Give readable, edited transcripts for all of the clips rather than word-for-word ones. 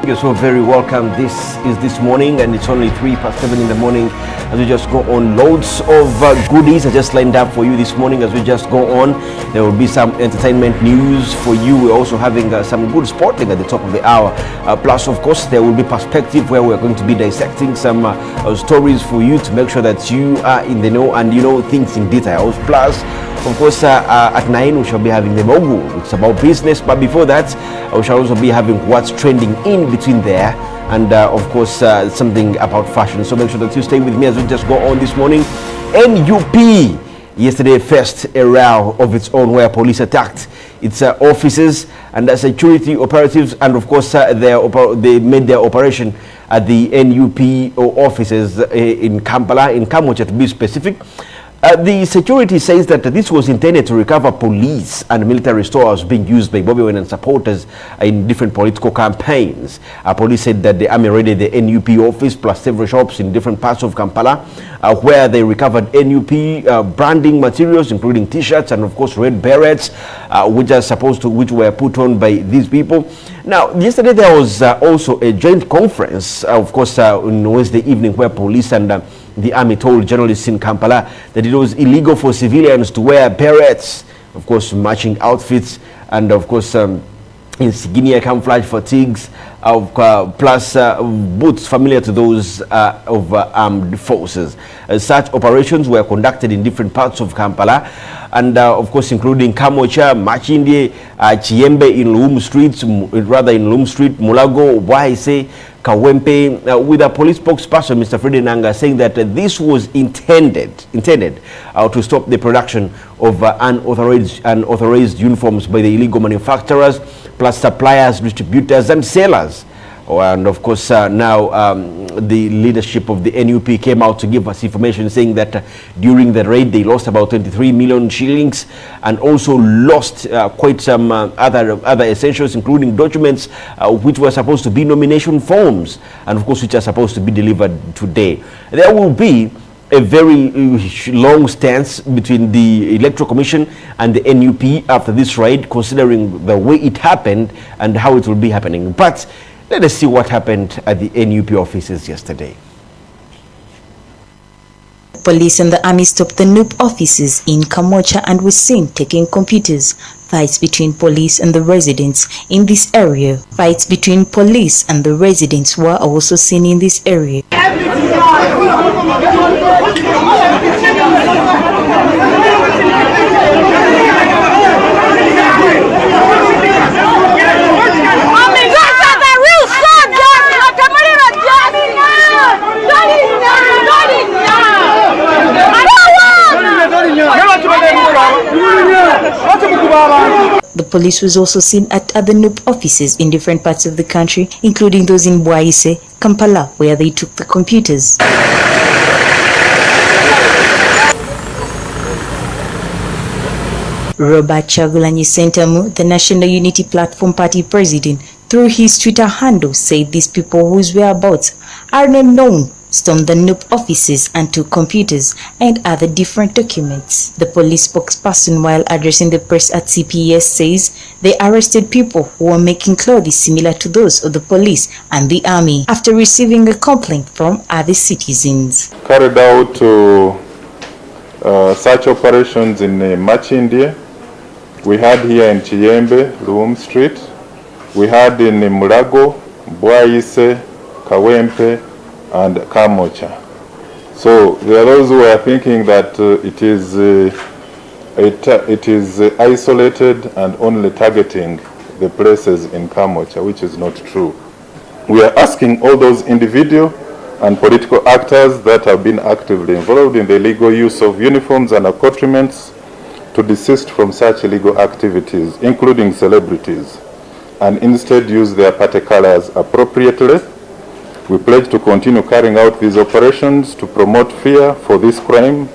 You're so very welcome. This is This Morning, and it's only 7:03 in the morning as we just go on. Loads of goodies are just lined up for you this morning as we just go on. There will be some entertainment news for you. We're also having some good sporting at the top of the hour. Plus, of course, there will be perspective where we're going to be dissecting some stories for you to make sure that you are in the know and you know things in detail. Plus, of course, at 9 we shall be having the Mogu. It's about business, but before that we shall also be having what's trending in between there, and of course something about fashion. So make sure that you stay with me as we just go on this morning. NUP yesterday faced a row of its own where police attacked its offices and security operatives, and of course they made their operation at the NUP offices in Kampala, in Kamocha to be specific. The security says that this was intended to recover police and military stores being used by Bobby Wine and supporters in different political campaigns. Police said that the army raided the NUP office plus several shops in different parts of Kampala where they recovered NUP branding materials, including t-shirts and of course red berets, which were put on by these people. Now, yesterday there was also a joint conference, of course, on Wednesday evening, where police and the army told journalists in Kampala that it was illegal for civilians to wear berets, of course, matching outfits, and of course, insignia, camouflage fatigues, plus boots familiar to those of armed forces. Such operations were conducted in different parts of Kampala, and of course including Kamocha, Machindi, Chiembe in Luum Street, Mulago, Waise, Kawempe, with a police spokesperson, Mr. Freddie Nanga, saying that this was intended to stop the production of unauthorized uniforms by the illegal manufacturers, plus suppliers, distributors, and sellers. And of course, now the leadership of the NUP came out to give us information saying that during the raid they lost about 23 million shillings and also lost quite some other essentials, including documents which were supposed to be nomination forms, and of course which are supposed to be delivered today. There will be a very long stance between the Electoral Commission and the NUP after this raid, considering the way it happened and how it will be happening. But let us see what happened at the NUP offices yesterday. Police and the army stopped the NUP offices in Kamocha and were seen taking computers. Fights between police and the residents in this area. Fights between police and the residents were also seen in this area. The police was also seen at other NUP offices in different parts of the country, including those in Bwaise, Kampala, where they took the computers. Robert Chagulanyi Sentamu, the National Unity Platform Party president, through his Twitter handle said these people whose whereabouts are not known stormed the NUP offices and took computers and other different documents. The police spokesperson, while addressing the press at CPS, says they arrested people who were making clothes similar to those of the police and the army after receiving a complaint from other citizens. Carried out such operations in Machindi. We had here in Chiembe, Luum Street. We had in Mulago, Bwaise, Kawempe, and Kamocha. So there are those who are thinking that it is isolated and only targeting the places in Kamocha, which is not true. We are asking all those individual and political actors that have been actively involved in the illegal use of uniforms and accoutrements to desist from such illegal activities, including celebrities, and instead use their party colors appropriately. We pledge to continue carrying out these operations to promote fear for this crime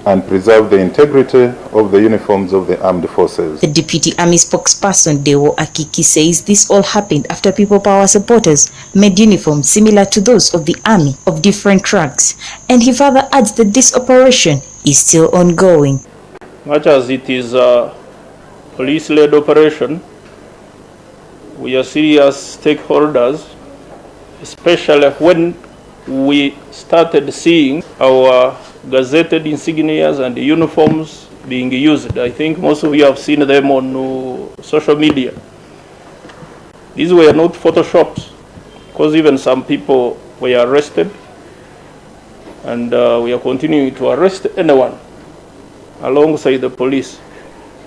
and preserve the integrity of the uniforms of the armed forces. The Deputy Army spokesperson, Dewo Akiki, says this all happened after People Power supporters made uniforms similar to those of the army of different ranks, and he further adds that this operation is still ongoing. Much as it is a police-led operation, we are serious stakeholders especially when we started seeing our gazetted insignias and uniforms being used. I think most of you have seen them on social media. These were not photoshops, because even some people were arrested, and we are continuing to arrest anyone alongside the police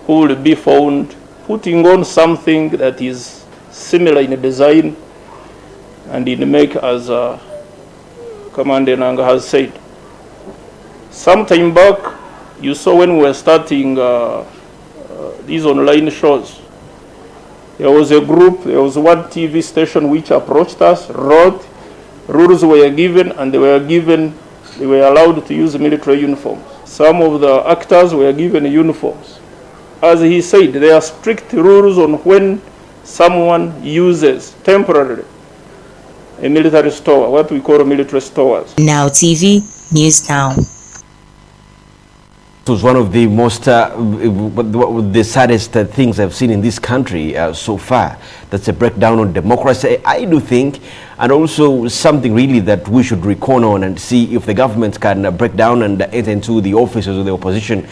who will be found putting on something that is similar in design and in make, as Commander Nanga has said. Some time back, you saw when we were starting these online shows, there was a group, there was one TV station which approached us, wrote, rules were given, and they were allowed to use military uniforms. Some of the actors were given uniforms. As he said, there are strict rules on when someone uses temporarily a military store, what we call military stores. Now TV, News Now. It was one of the most, the saddest things I've seen in this country so far. That's a breakdown on democracy, I do think, and also something really that we should recon on and see if the government can break down and enter into the offices of the opposition,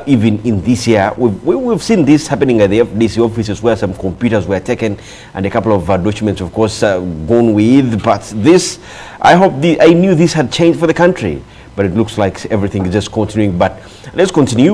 even in this year. We've seen this happening at the FDC offices where some computers were taken and a couple of documents, of course, gone with. But this, I knew this had changed for the country. But it looks like everything is just continuing. But let's continue.